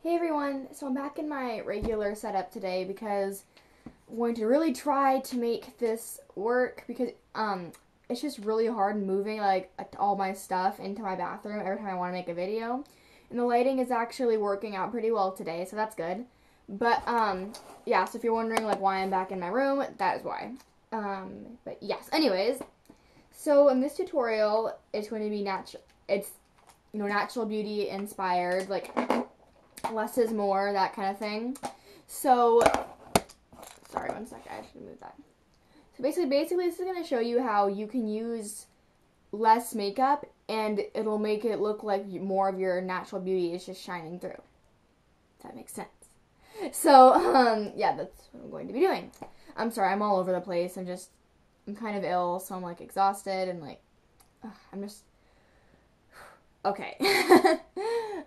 Hey everyone, so I'm back in my regular setup today because I'm going to really try to make this work because it's just really hard moving like all my stuff into my bathroom every time I want to make a video. And the lighting is actually working out pretty well today, so that's good. But yeah, so if you're wondering like why I'm back in my room, that is why. But yes, anyways, so in this tutorial it's going to be natural beauty inspired, like less is more, that kind of thing. So, sorry, one second, I should move that. So basically, this is going to show you how you can use less makeup and it'll make it look like more of your natural beauty is just shining through. If that makes sense. So, yeah, that's what I'm going to be doing. I'm sorry, I'm all over the place. I'm kind of ill, so I'm like exhausted and like, I'm just, okay.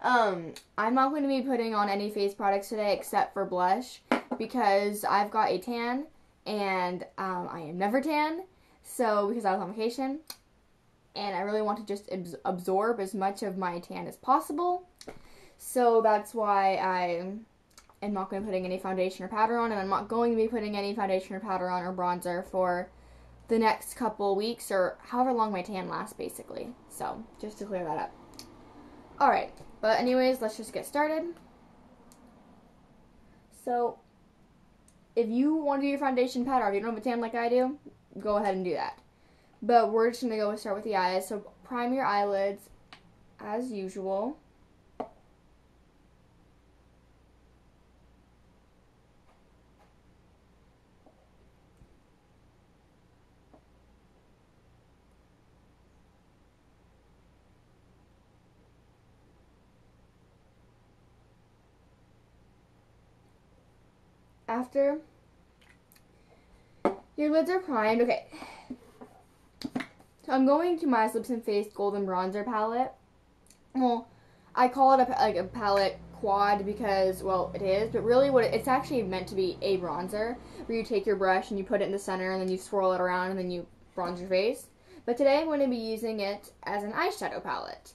I'm not going to be putting on any face products today except for blush because I've got a tan and I am never tan, so because I was on vacation and I really want to just absorb as much of my tan as possible, so that's why I am not going to be putting any foundation or powder on, and I'm not going to be putting any foundation or powder on or bronzer for the next couple weeks or however long my tan lasts, basically. So just to clear that up. Alright, but anyways, let's just get started. So, if you want to do your foundation powder, if you don't have a tan like I do, go ahead and do that. But we're just going to start with the eyes. So, prime your eyelids as usual. After your lids are primed, okay. So I'm going to my Lips and Face Golden Bronzer palette. Well, I call it a palette quad because, well, it is, but really it's actually meant to be a bronzer, where you take your brush and you put it in the center and then you swirl it around and then you bronze your face. But today I'm going to be using it as an eyeshadow palette.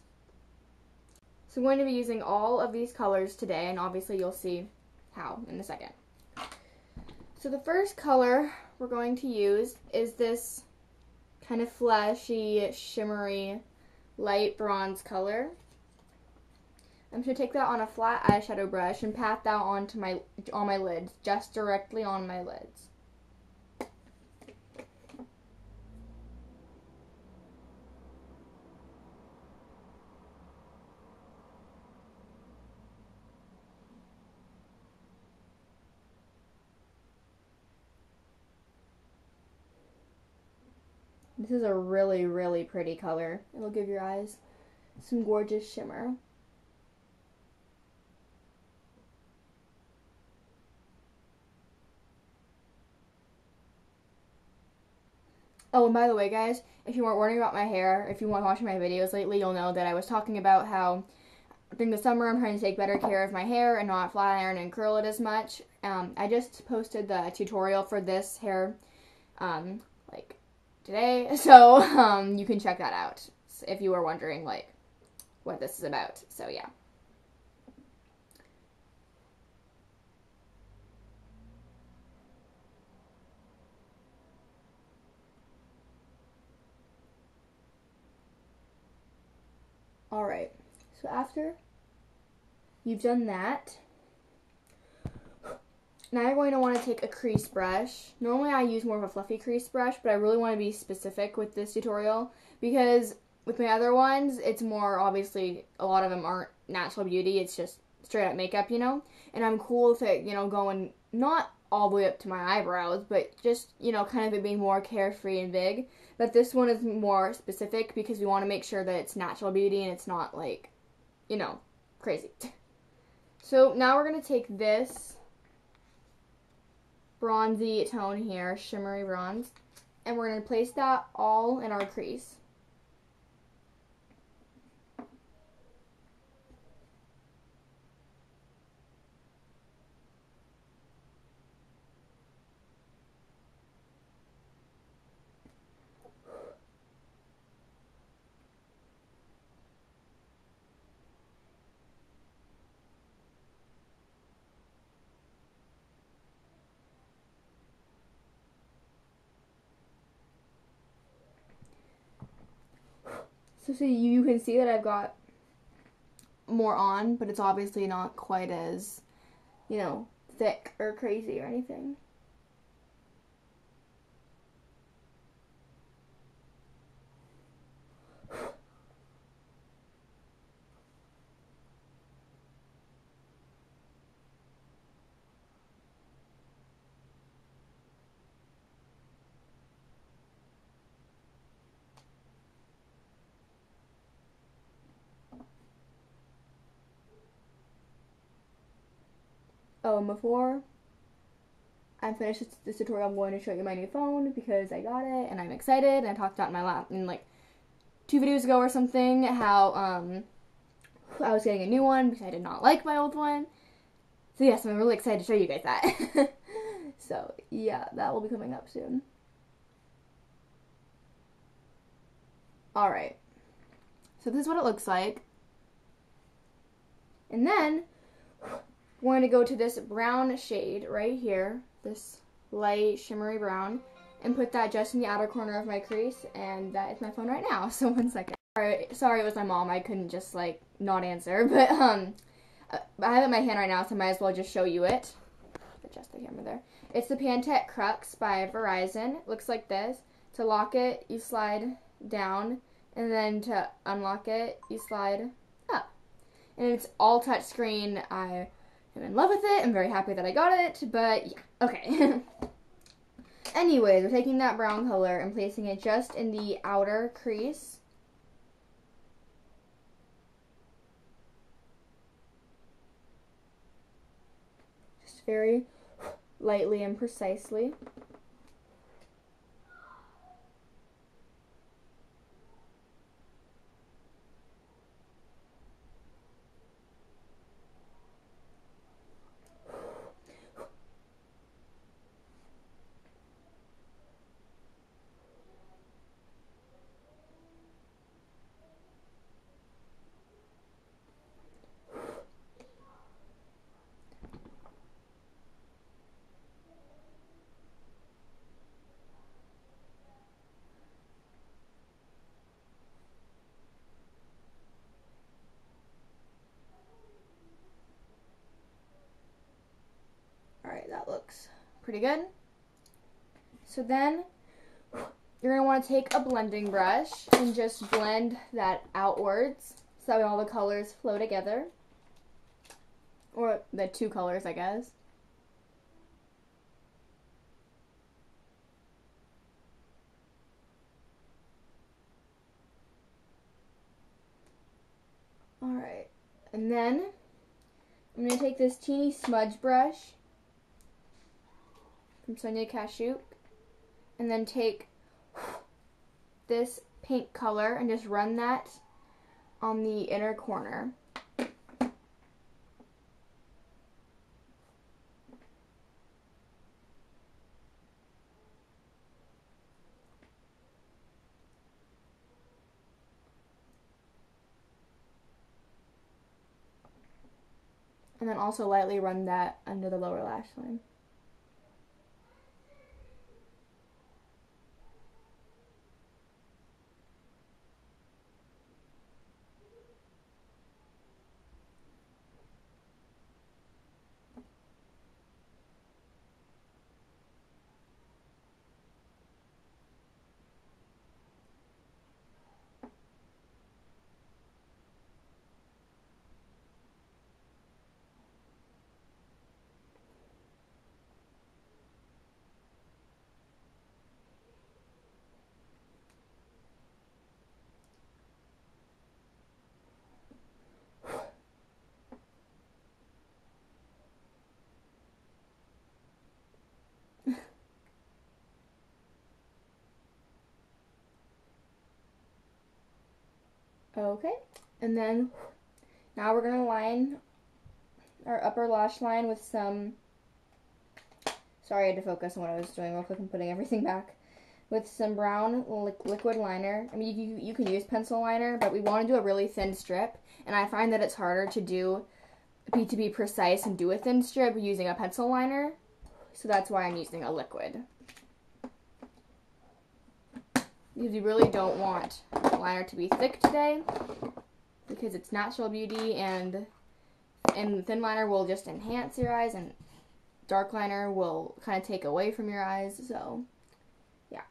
So I'm going to be using all of these colors today, and obviously you'll see how in a second. So the first color we're going to use is this kind of flashy, shimmery, light bronze color. I'm going to take that on a flat eyeshadow brush and pat that on my lids, just directly on my lids. This is a really, really pretty color. It'll give your eyes some gorgeous shimmer. Oh, and by the way, guys, if you weren't wondering about my hair, if you weren't watching my videos lately, you'll know that I was talking about how during the summer I'm trying to take better care of my hair and not flat iron and curl it as much. I just posted the tutorial for this hair like today, so you can check that out if you were wondering like what this is about. So yeah. Alright, so after you've done that, now you're going to want to take a crease brush. Normally I use more of a fluffy crease brush, but I really want to be specific with this tutorial because with my other ones, it's more, obviously, a lot of them aren't natural beauty, it's just straight up makeup, you know? And I'm cool with it, going not all the way up to my eyebrows, but just, kind of it being more carefree and big. But this one is more specific because we want to make sure that it's natural beauty and it's not like, crazy. So now we're going to take this bronzy tone here, shimmery bronze, and we're going to place that all in our crease. So you can see that I've got more on, but it's obviously not quite as, you know, thick or crazy or anything. Oh, and before I finish this tutorial, I'm going to show you my new phone because I got it and I'm excited. And I talked about in like 2 videos ago or something how I was getting a new one because I did not like my old one. So yes, I'm really excited to show you guys that. So yeah, that will be coming up soon. Alright, so this is what it looks like. And then we're going to go to this brown shade right here, this light shimmery brown, and put that just in the outer corner of my crease, and that is my phone right now. So 1 second. Sorry, it was my mom. I couldn't just like not answer, but I have it in my hand right now, so I might as well just show you it. Adjust the camera there. It's the Pantech Crux by Verizon. It looks like this. To lock it, you slide down, and then to unlock it, you slide up. And it's all touchscreen. I am in love with it. I'm very happy that I got it, but yeah, okay. Anyways, we're taking that brown color and placing it just in the outer crease. Just very lightly and precisely. Alright, that looks pretty good. So then you're going to want to take a blending brush and just blend that outwards so that way all the colors flow together. Or the 2 colors, I guess. Alright, and then I'm going to take this teeny smudge brush from Sonia Kashuk and then take this pink color and just run that on the inner corner. And then also lightly run that under the lower lash line. Okay, and then now we're going to line our upper lash line with some, sorry I had to focus on what I was doing real quick and putting everything back, with some brown liquid liner. I mean, you can use pencil liner, but we want to do a really thin strip, and I find that it's harder to be precise and do a thin strip using a pencil liner, so that's why I'm using a liquid. Because you really don't want liner to be thick today because it's natural beauty, and thin liner will just enhance your eyes, and dark liner will kind of take away from your eyes. So yeah.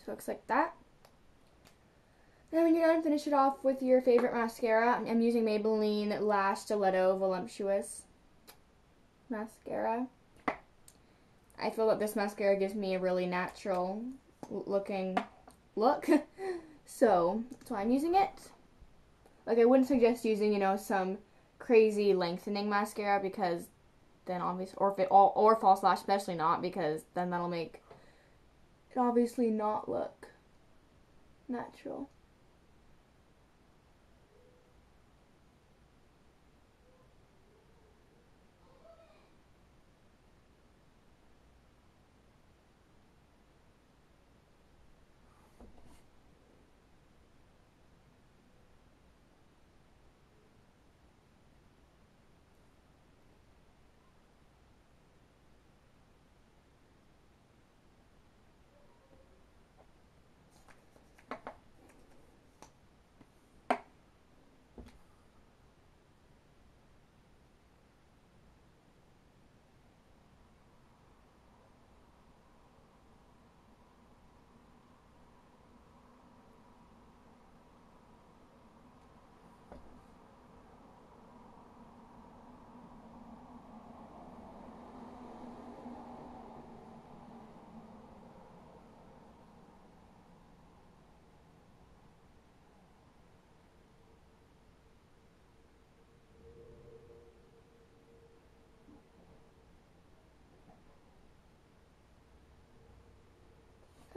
So it looks like that. And when you're done, finish it off with your favorite mascara. I'm using Maybelline Lash Stiletto Voluptuous mascara. I feel that this mascara gives me a really natural looking look. So that's why I'm using it. Like, I wouldn't suggest using, you know, some crazy lengthening mascara, because then obviously, or false lash, especially not, because then that'll make it obviously not look natural.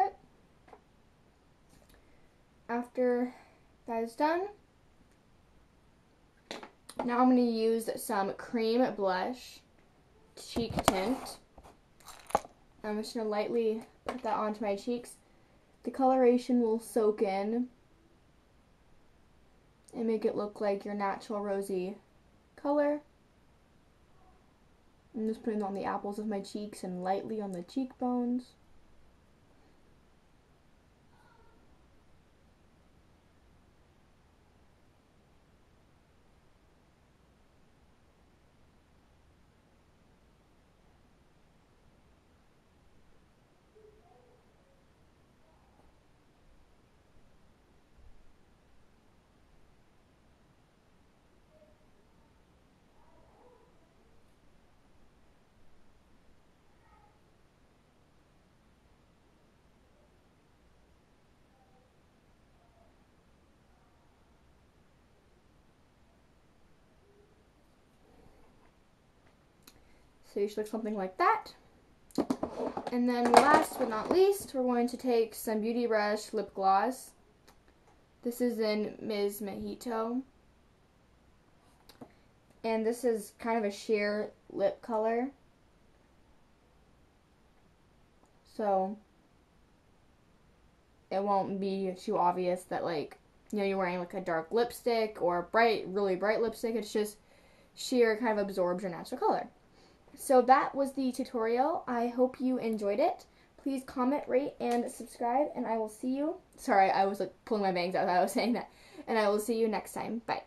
Okay. After that is done, now I'm going to use some cream blush cheek tint. I'm just going to lightly put that onto my cheeks. The coloration will soak in and make it look like your natural rosy color. I'm just putting it on the apples of my cheeks and lightly on the cheekbones. So you should look something like that. And then last but not least, we're going to take some Beauty Brush lip gloss. This is in Ms. Mojito. And this is kind of a sheer lip color. So it won't be too obvious that, like, you know, you're wearing like a dark lipstick or really bright lipstick. It's just sheer, kind of absorbs your natural color. So that was the tutorial. I hope you enjoyed it. Please comment, rate, and subscribe, and I will see you. Sorry, I was like pulling my bangs out as I was saying that. And I will see you next time. Bye.